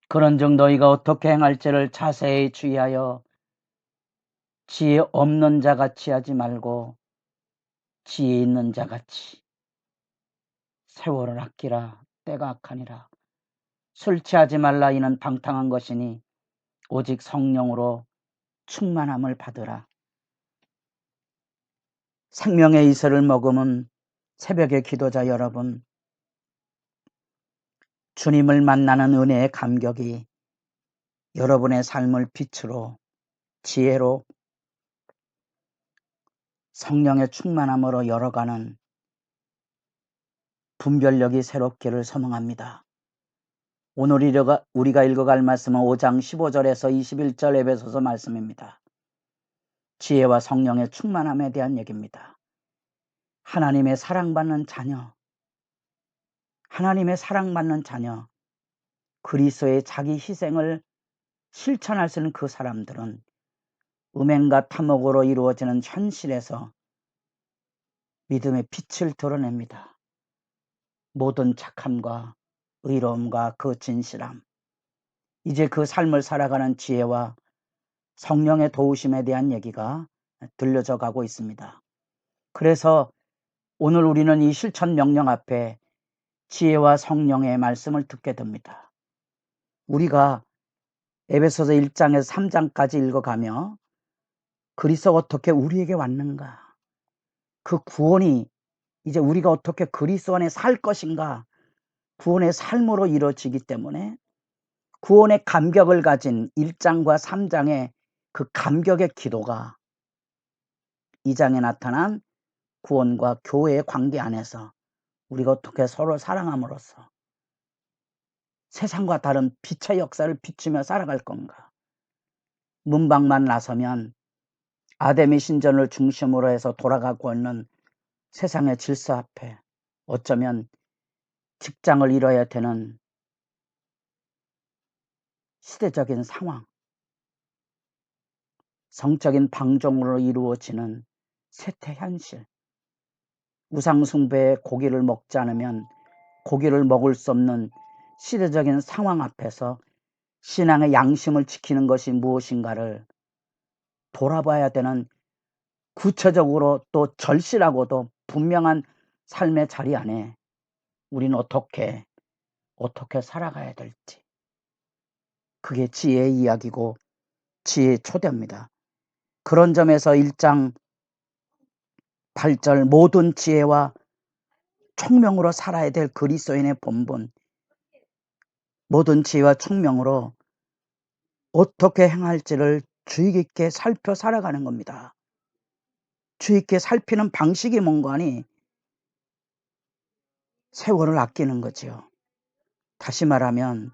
그런즉 너희가 어떻게 행할지를 자세히 주의하여 지혜 없는 자같이 하지 말고 지혜 있는 자같이. 세월을 아끼라. 때가 악하니라. 술 취하지 말라. 이는 방탕한 것이니 오직 성령으로 충만함을 받으라. 생명의 이슬을 머금은 새벽의 기도자 여러분, 주님을 만나는 은혜의 감격이 여러분의 삶을 빛으로, 지혜로, 성령의 충만함으로 열어가는 분별력이 새롭기를 소망합니다. 오늘 우리가 읽어갈 말씀은 5장 15절에서 21절 에베소서 말씀입니다. 지혜와 성령의 충만함에 대한 얘기입니다. 하나님의 사랑받는 자녀, 하나님의 사랑받는 자녀, 그리스도의 자기 희생을 실천할 수 있는 그 사람들은 음행과 탐욕으로 이루어지는 현실에서 믿음의 빛을 드러냅니다. 모든 착함과 의로움과 그 진실함, 이제 그 삶을 살아가는 지혜와 성령의 도우심에 대한 얘기가 들려져 가고 있습니다. 그래서 오늘 우리는 이 실천 명령 앞에 지혜와 성령의 말씀을 듣게 됩니다. 우리가 에베소서 1장에서 3장까지 읽어가며 그리스도가 어떻게 우리에게 왔는가, 그 구원이 이제 우리가 어떻게 그리스도 안에 살 것인가, 구원의 삶으로 이루어지기 때문에 구원의 감격을 가진 1장과 3장의 그 감격의 기도가 2장에 나타난 구원과 교회의 관계 안에서 우리가 어떻게 서로 사랑함으로써 세상과 다른 빛의 역사를 비추며 살아갈 건가. 문방만 나서면 아담의 신전을 중심으로 해서 돌아가고 있는 세상의 질서 앞에 어쩌면 직장을 잃어야 되는 시대적인 상황, 성적인 방종으로 이루어지는 쇠퇴 현실, 우상숭배에 고기를 먹지 않으면 고기를 먹을 수 없는 시대적인 상황 앞에서 신앙의 양심을 지키는 것이 무엇인가를 돌아봐야 되는 구체적으로 또 절실하고도 분명한 삶의 자리 안에 우리는 어떻게 살아가야 될지, 그게 지혜의 이야기고 지혜의 초대입니다. 그런 점에서 1장 8절 모든 지혜와 총명으로 살아야 될 그리스도인의 본분, 모든 지혜와 총명으로 어떻게 행할지를 주의 깊게 살펴 살아가는 겁니다. 주의 깊게 살피는 방식이 뭔가니 세월을 아끼는 거죠. 다시 말하면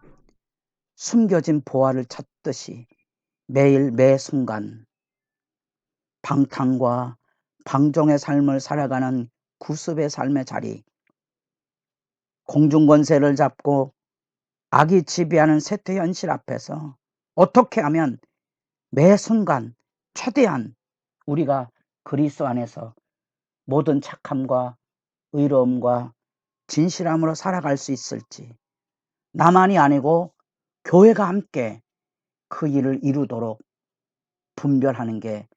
숨겨진 보화를 찾듯이 매일 매 순간 방탕과 방종의 삶을 살아가는 구습의 삶의 자리, 공중권세를 잡고 악이 지배하는 쇠퇴 현실 앞에서 어떻게 하면 매 순간 최대한 우리가 그리스도 안에서 모든 착함과 의로움과 진실함으로 살아갈 수 있을지, 나만이 아니고 교회가 함께 그 일을 이루도록 분별하는 게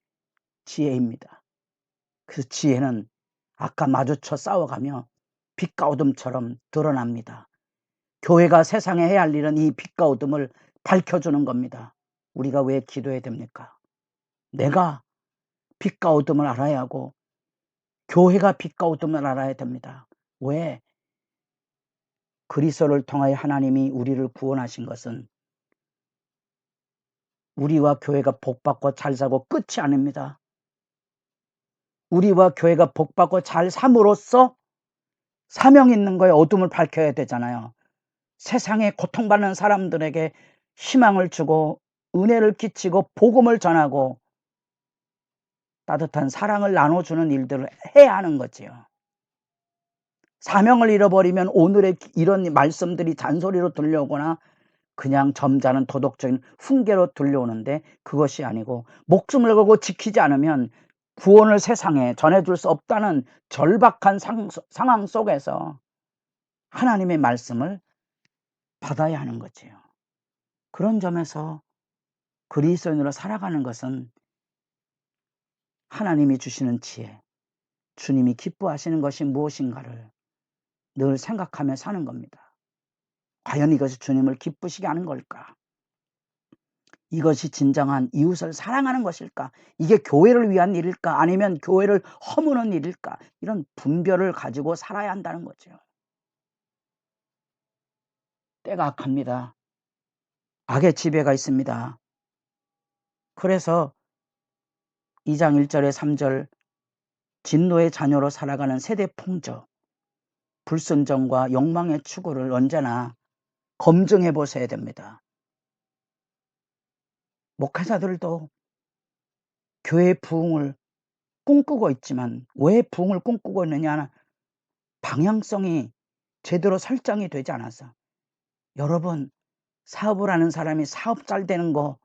지혜입니다. 그래서 지혜는 아까 마주쳐 싸워가며 빛과 어둠처럼 드러납니다. 교회가 세상에 해야 할 일은 이 빛과 어둠을 밝혀주는 겁니다. 우리가 왜 기도해야 됩니까? 내가 빛과 어둠을 알아야 하고 교회가 빛과 어둠을 알아야 됩니다. 왜? 그리스도를 통하여 하나님이 우리를 구원하신 것은 우리와 교회가 복받고 잘 살고 끝이 아닙니다. 우리와 교회가 복받고 잘 삶으로써 사명 있는 거에 어둠을 밝혀야 되잖아요. 세상에 고통받는 사람들에게 희망을 주고 은혜를 끼치고 복음을 전하고 따뜻한 사랑을 나눠주는 일들을 해야 하는 거지요. 사명을 잃어버리면 오늘의 이런 말씀들이 잔소리로 들려오거나 그냥 점잖은 도덕적인 훈계로 들려오는데 그것이 아니고 목숨을 걸고 지키지 않으면 구원을 세상에 전해줄 수 없다는 절박한 상황 속에서 하나님의 말씀을 받아야 하는 거지요. 그런 점에서 그리스도인으로 살아가는 것은 하나님이 주시는 지혜, 주님이 기뻐하시는 것이 무엇인가를 늘 생각하며 사는 겁니다. 과연 이것이 주님을 기쁘시게 하는 걸까? 이것이 진정한 이웃을 사랑하는 것일까? 이게 교회를 위한 일일까? 아니면 교회를 허무는 일일까? 이런 분별을 가지고 살아야 한다는 거죠. 때가 악합니다. 악의 지배가 있습니다. 그래서 2장 1절에 3절 진노의 자녀로 살아가는 세대 풍조, 불순종과 욕망의 추구를 언제나 검증해 보셔야 됩니다. 목회자들도 교회의 부흥을 꿈꾸고 있지만 왜 부흥을 꿈꾸고 있느냐? 방향성이 제대로 설정이 되지 않아서. 여러분, 사업을 하는 사람이 사업 잘 되는 거,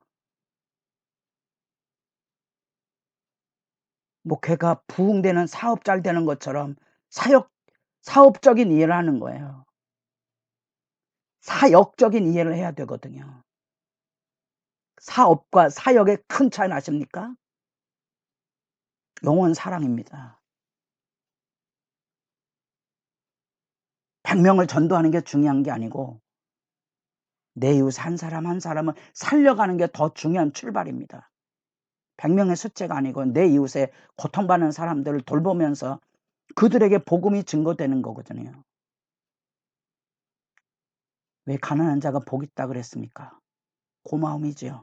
목회가 부흥되는 사업 잘 되는 것처럼 사업적인 이해를 하는 거예요. 사역적인 이해를 해야 되거든요. 사업과 사역의 큰 차이는 아십니까? 영원 사랑입니다. 100명을 전도하는 게 중요한 게 아니고 내 이웃 한 사람 한 사람을 살려가는 게 더 중요한 출발입니다. 100명의 숫자가 아니고 내 이웃에 고통받는 사람들을 돌보면서 그들에게 복음이 증거되는 거거든요. 왜 가난한 자가 복 있다 그랬습니까? 고마움이지요.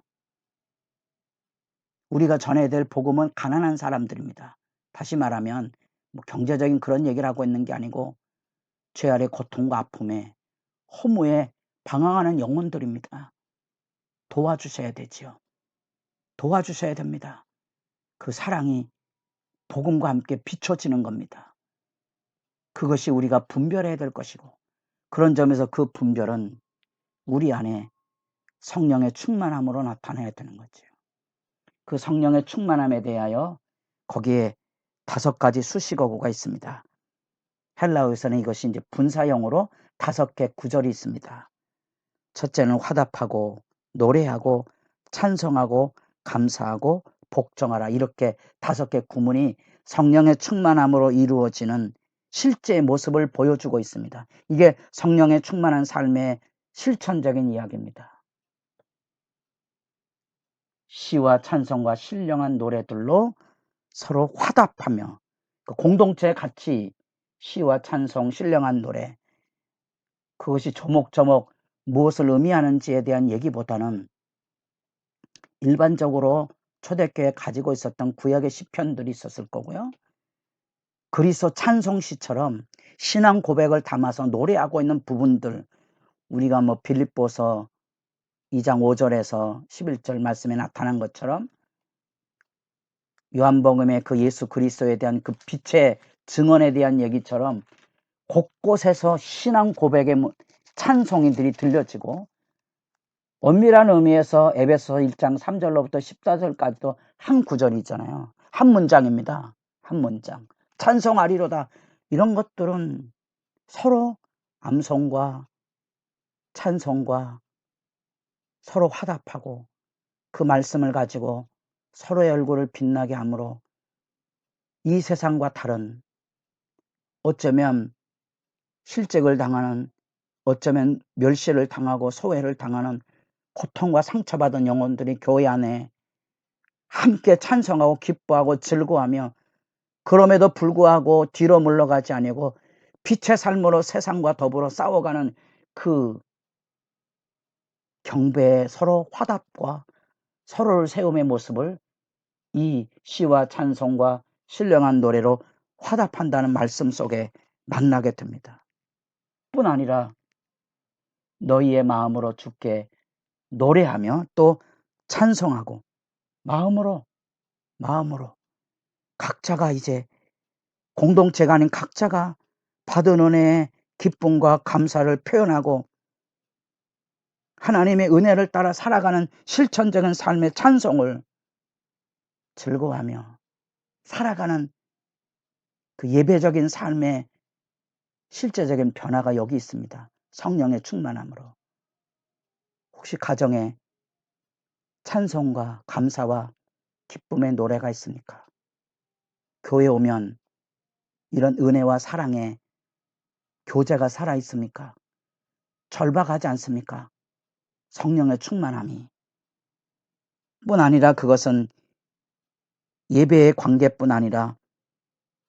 우리가 전해야 될 복음은 가난한 사람들입니다. 다시 말하면 뭐 경제적인 그런 얘기를 하고 있는 게 아니고 죄 아래 고통과 아픔에 허무에 방황하는 영혼들입니다. 도와주셔야 되지요. 도와주셔야 됩니다. 그 사랑이 복음과 함께 비춰지는 겁니다. 그것이 우리가 분별해야 될 것이고 그런 점에서 그 분별은 우리 안에 성령의 충만함으로 나타나야 되는 거죠. 그 성령의 충만함에 대하여 거기에 5가지 수식어구가 있습니다. 헬라어에서는 이것이 이제 분사형으로 5개 구절이 있습니다. 첫째는 화답하고 노래하고 찬송하고 감사하고 복종하라, 이렇게 5개 구문이 성령의 충만함으로 이루어지는 실제의 모습을 보여주고 있습니다. 이게 성령의 충만한 삶의 실천적인 이야기입니다. 시와 찬송과 신령한 노래들로 서로 화답하며 그 공동체의 가치, 시와 찬송, 신령한 노래, 그것이 조목조목 무엇을 의미하는지에 대한 얘기보다는 일반적으로 초대교회에 가지고 있었던 구약의 시편들이 있었을 거고요. 그리스도 찬송시처럼 신앙 고백을 담아서 노래하고 있는 부분들, 우리가 뭐 빌립보서 2장 5절에서 11절 말씀에 나타난 것처럼 요한복음의 그 예수 그리스도에 대한 그 빛의 증언에 대한 얘기처럼 곳곳에서 신앙 고백의 찬송이들이 들려지고, 엄밀한 의미에서 에베소 1장 3절로부터 14절까지도 한 구절이잖아요. 한 문장입니다. 한 문장. 찬송하리로다. 이런 것들은 서로 암송과 찬송과 서로 화답하고 그 말씀을 가지고 서로의 얼굴을 빛나게 함으로 이 세상과 다른, 어쩌면 실직을 당하는, 어쩌면 멸시를 당하고 소외를 당하는 고통과 상처받은 영혼들이 교회 안에 함께 찬송하고 기뻐하고 즐거워하며, 그럼에도 불구하고 뒤로 물러가지 아니고 빛의 삶으로 세상과 더불어 싸워가는 그 경배의 서로 화답과 서로를 세움의 모습을 이 시와 찬송과 신령한 노래로 화답한다는 말씀 속에 만나게 됩니다. 뿐 아니라 너희의 마음으로 주께 노래하며 또 찬송하고, 마음으로 각자가 이제 공동체가 아닌 각자가 받은 은혜의 기쁨과 감사를 표현하고 하나님의 은혜를 따라 살아가는 실천적인 삶의 찬송을 즐거워하며 살아가는 그 예배적인 삶의 실제적인 변화가 여기 있습니다. 성령의 충만함으로. 혹시 가정에 찬송과 감사와 기쁨의 노래가 있습니까? 교회 오면 이런 은혜와 사랑의 교제가 살아 있습니까? 절박하지 않습니까? 성령의 충만함이. 뿐 아니라 그것은 예배의 관계뿐 아니라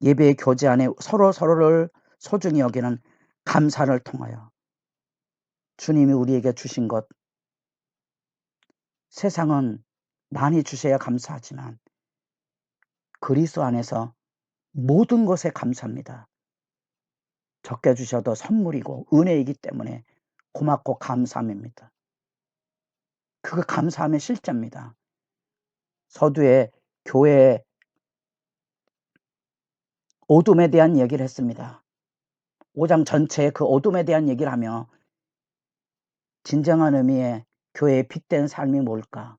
예배의 교제 안에 서로를 소중히 여기는 감사를 통하여 주님이 우리에게 주신 것, 세상은 많이 주셔야 감사하지만 그리스도 안에서 모든 것에 감사합니다. 적게 주셔도 선물이고 은혜이기 때문에 고맙고 감사함입니다. 그거 감사함의 실제입니다. 서두에 교회의 어둠에 대한 얘기를 했습니다. 5장 전체에 그 어둠에 대한 얘기를 하며 진정한 의미의 교회의 빛된 삶이 뭘까?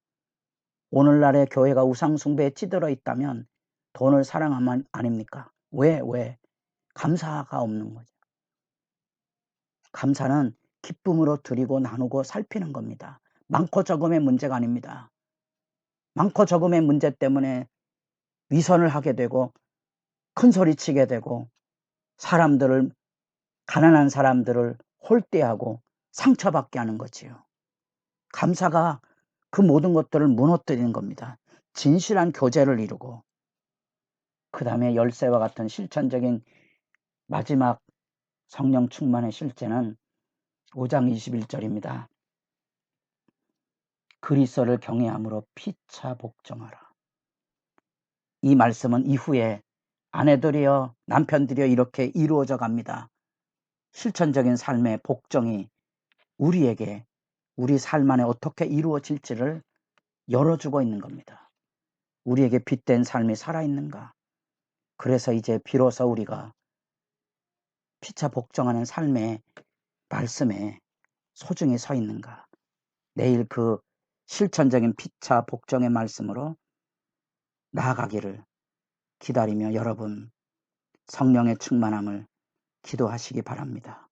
오늘날의 교회가 우상숭배에 찌들어 있다면 돈을 사랑하면 아닙니까? 왜? 감사가 없는 거죠. 감사는 기쁨으로 드리고 나누고 살피는 겁니다. 많고 적음의 문제가 아닙니다. 많고 적음의 문제 때문에 위선을 하게 되고 큰 소리 치게 되고 가난한 사람들을 홀대하고 상처받게 하는 거지요. 감사가 그 모든 것들을 무너뜨리는 겁니다. 진실한 교제를 이루고 그 다음에 열쇠와 같은 실천적인 마지막 성령 충만의 실제는 5장 21절입니다. 그리스도를 경외함으로 피차 복종하라. 이 말씀은 이후에 아내들이여 남편들이여 이렇게 이루어져 갑니다. 실천적인 삶의 복종이 우리에게 우리 삶 안에 어떻게 이루어질지를 열어주고 있는 겁니다. 우리에게 빛된 삶이 살아있는가? 그래서 이제 비로소 우리가 피차 복종하는 삶의 말씀에 소중히 서 있는가? 내일 그 실천적인 피차 복종의 말씀으로 나아가기를 기다리며 여러분 성령의 충만함을 기도하시기 바랍니다.